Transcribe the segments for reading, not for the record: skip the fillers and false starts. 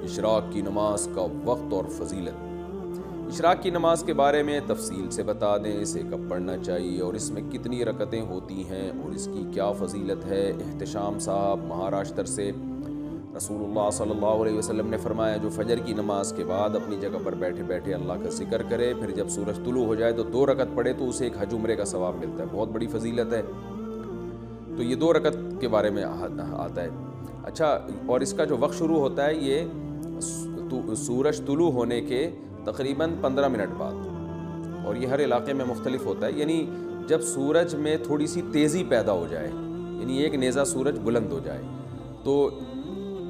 اشراق کی نماز کا وقت اور فضیلت۔ اشراق کی نماز کے بارے میں تفصیل سے بتا دیں، اسے کب پڑھنا چاہیے اور اس میں کتنی رکعتیں ہوتی ہیں اور اس کی کیا فضیلت ہے۔ احتشام صاحب مہاراشٹر سے۔ رسول اللہ صلی اللہ علیہ وسلم نے فرمایا جو فجر کی نماز کے بعد اپنی جگہ پر بیٹھے بیٹھے اللہ کا ذکر کرے، پھر جب سورج طلوع ہو جائے تو 2 رکعت پڑھے تو اسے ایک حج عمرے کا ثواب ملتا ہے۔ بہت بڑی فضیلت ہے۔ تو یہ 2 رکعت کے بارے میں آتا ہے۔ اچھا، اور اس کا جو وقت شروع ہوتا ہے یہ سورج طلوع ہونے کے تقریباً 15 منٹ بعد، اور یہ ہر علاقے میں مختلف ہوتا ہے، یعنی جب سورج میں تھوڑی سی تیزی پیدا ہو جائے، یعنی ایک نیزہ سورج بلند ہو جائے، تو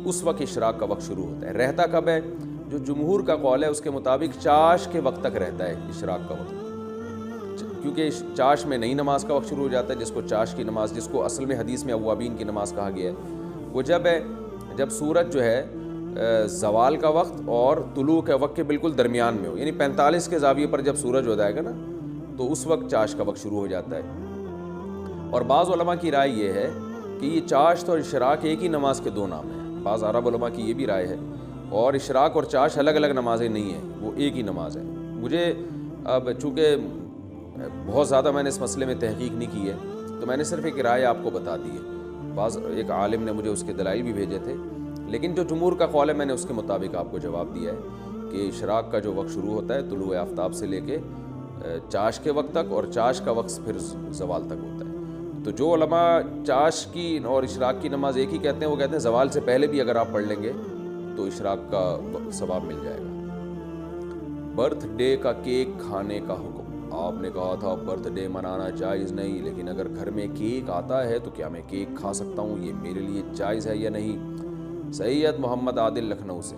اس وقت اشراق کا وقت شروع ہوتا ہے۔ رہتا کب ہے؟ جو جمہور کا قول ہے اس کے مطابق چاش کے وقت تک رہتا ہے اشراق کا وقت، کیونکہ چاش میں نئی نماز کا وقت شروع ہو جاتا ہے، جس کو چاش کی نماز، جس کو اصل میں حدیث میں اوابین کی نماز کہا گیا ہے، وہ جب ہے جب سورج جو ہے زوال کا وقت اور طلوع کے وقت کے بالکل درمیان میں ہو، یعنی 45 کے زاویے پر جب سورج ہو جائے گا نا، تو اس وقت چاش کا وقت شروع ہو جاتا ہے۔ اور بعض علماء کی رائے یہ ہے کہ یہ چاشت اور اشراق ایک ہی نماز کے 2 نام ہیں۔ بعض عرب علماء کی یہ بھی رائے ہے، اور اشراق اور چاش الگ الگ نمازیں نہیں ہیں، وہ ایک ہی نماز ہے۔ مجھے اب چونکہ بہت زیادہ میں نے اس مسئلے میں تحقیق نہیں کی ہے، تو میں نے صرف ایک رائے آپ کو بتا دی ہے۔ ایک عالم نے مجھے اس کے دلائل بھی بھیجے تھے، لیکن جو جمہور کا قول ہے میں نے اس کے مطابق آپ کو جواب دیا ہے کہ اشراق کا جو وقت شروع ہوتا ہے طلوع آفتاب سے لے کے چاش کے وقت تک، اور چاش کا وقت پھر زوال تک ہوتا ہے۔ تو جو علماء چاش کی اور اشراق کی نماز ایک ہی کہتے ہیں، وہ کہتے ہیں زوال سے پہلے بھی اگر آپ پڑھ لیں گے تو اشراق کا ثواب مل جائے گا۔ برتھ ڈے کا کیک کھانے کا حکم۔ آپ نے کہا تھا برتھ ڈے منانا جائز نہیں، لیکن اگر گھر میں کیک آتا ہے تو کیا میں کیک کھا سکتا ہوں؟ یہ میرے لیے جائز ہے یا نہیں؟ سید محمد عادل لکھنؤ سے۔